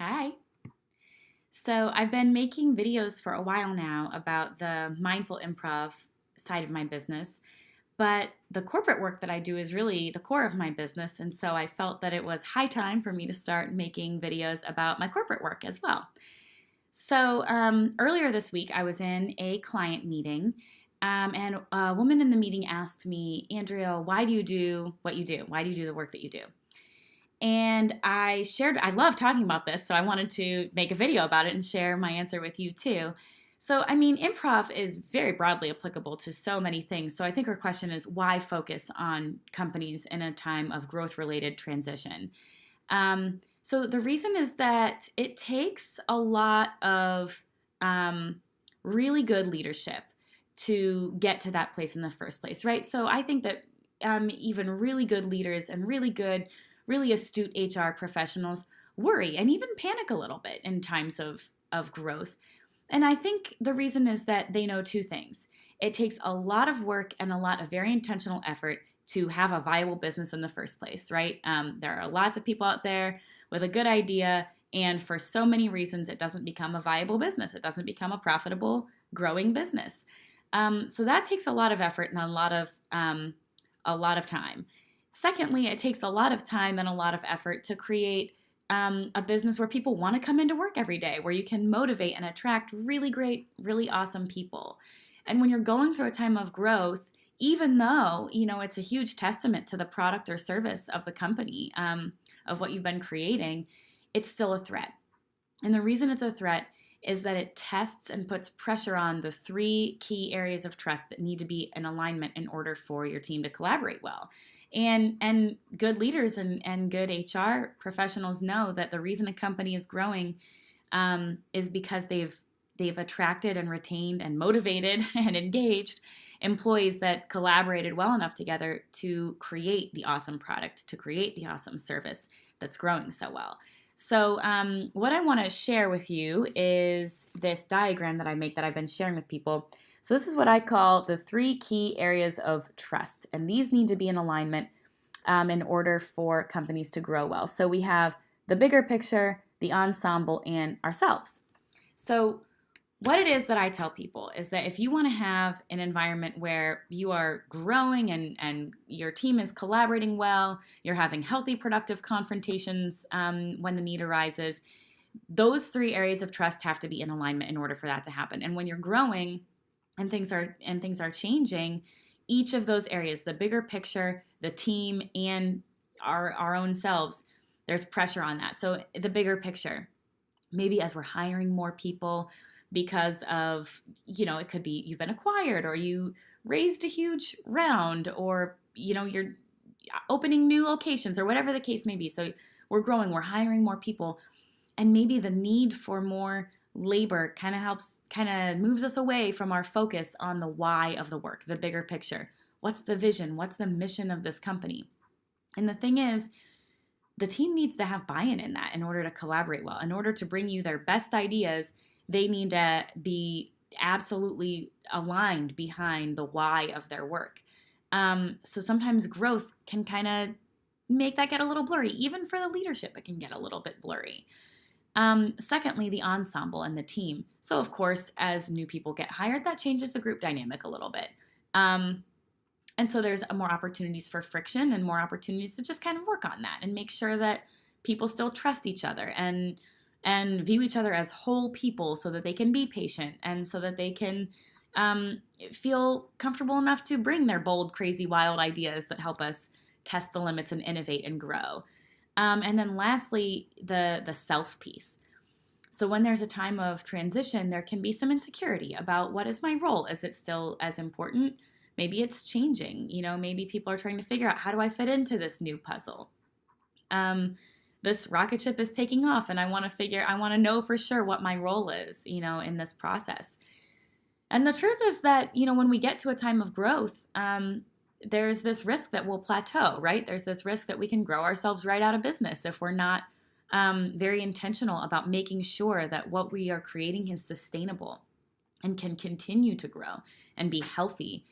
Hi. So I've been making videos for a while now about the mindful improv side of my business, but the corporate work that I do is really the core of my business, and so I felt that it was high time for me to start making videos about my corporate work as well. So earlier this week, I was in a client meeting, and a woman in the meeting asked me, Andrea, why do you do what you do? Why do you do the work that you do? And I love talking about this, so I wanted to make a video about it and share my answer with you too. So, I mean, improv is very broadly applicable to so many things. So, I think her question is why focus on companies in a time of growth related transition? So, the reason is that it takes a lot of really good leadership to get to that place in the first place, right? So, I think that even really good leaders and really astute HR professionals worry and even panic a little bit in times of growth. And I think the reason is that they know two things. It takes a lot of work and a lot of very intentional effort to have a viable business in the first place, right? There are lots of people out there with a good idea, and for so many reasons, it doesn't become a viable business. It doesn't become a profitable, growing business. So that takes a lot of effort and a lot of time. Secondly, it takes a lot of time and a lot of effort to create a business where people want to come into work every day, where you can motivate and attract really great, really awesome people. And when you're going through a time of growth, even though it's a huge testament to the product or service of the company, of what you've been creating, it's still a threat. And the reason it's a threat is that it tests and puts pressure on the three key areas of trust that need to be in alignment in order for your team to collaborate well. And good leaders and good HR professionals know that the reason a company is growing is because they've attracted and retained and motivated and engaged employees that collaborated well enough together to create the awesome product, to create the awesome service that's growing so well. So what I want to share with you is this diagram that I make that I've been sharing with people. So this is what I call the three key areas of trust, and these need to be in alignment in order for companies to grow well. So we have the bigger picture, the ensemble, and ourselves. So what it is that I tell people is that if you want to have an environment where you are growing and your team is collaborating well, you're having healthy, productive confrontations when the need arises, those three areas of trust have to be in alignment in order for that to happen. And when you're growing and things are changing, each of those areas, the bigger picture, the team, and our own selves, there's pressure on that. So the bigger picture, maybe as we're hiring more people, because of, it could be you've been acquired or you raised a huge round or, you're opening new locations or whatever the case may be. So we're growing, we're hiring more people, and maybe the need for more labor kind of moves us away from our focus on the why of the work, the bigger picture. What's the vision? What's the mission of this company? And the thing is, the team needs to have buy-in in that in order to collaborate well. In order to bring you their best ideas, they need to be absolutely aligned behind the why of their work. So sometimes growth can kind of make that get a little blurry. Even for the leadership, it can get a little bit blurry. Secondly, the ensemble and the team. So of course, as new people get hired, that changes the group dynamic a little bit. And so there's more opportunities for friction and more opportunities to just kind of work on that and make sure that people still trust each other and view each other as whole people so that they can be patient and so that they can feel comfortable enough to bring their bold, crazy, wild ideas that help us test the limits and innovate and grow. And then lastly, the self piece. So when there's a time of transition, there can be some insecurity about what is my role? Is it still as important? Maybe it's changing. Maybe people are trying to figure out, how do I fit into this new puzzle? This rocket ship is taking off and I want to know for sure what my role is, in this process. And the truth is that, when we get to a time of growth, there's this risk that we'll plateau, right? There's this risk that we can grow ourselves right out of business if we're not very intentional about making sure that what we are creating is sustainable and can continue to grow and be healthy.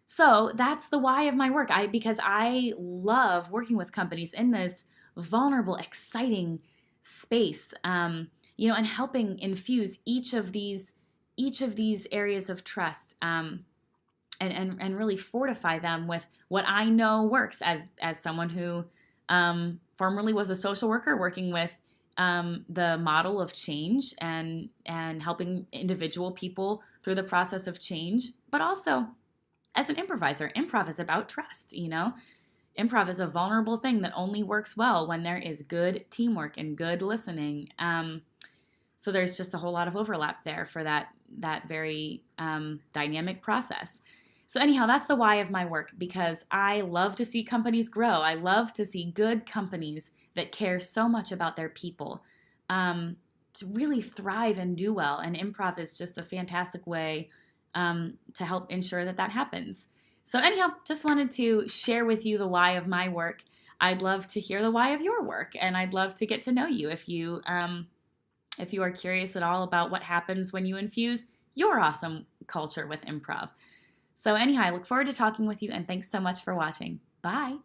So that's the why of my work. Because I love working with companies in this vulnerable, exciting space, and helping infuse each of these areas of trust, and really fortify them with what I know works as someone who formerly was a social worker working with the model of change and helping individual people through the process of change, but also as an improviser. Improv is about trust, Improv is a vulnerable thing that only works well when there is good teamwork and good listening. So there's just a whole lot of overlap there for that very dynamic process. So anyhow, that's the why of my work, because I love to see companies grow. I love to see good companies that care so much about their people to really thrive and do well. And improv is just a fantastic way to help ensure that happens. So anyhow, just wanted to share with you the why of my work. I'd love to hear the why of your work, and I'd love to get to know you if you are curious at all about what happens when you infuse your awesome culture with improv. So anyhow, I look forward to talking with you, and thanks so much for watching. Bye.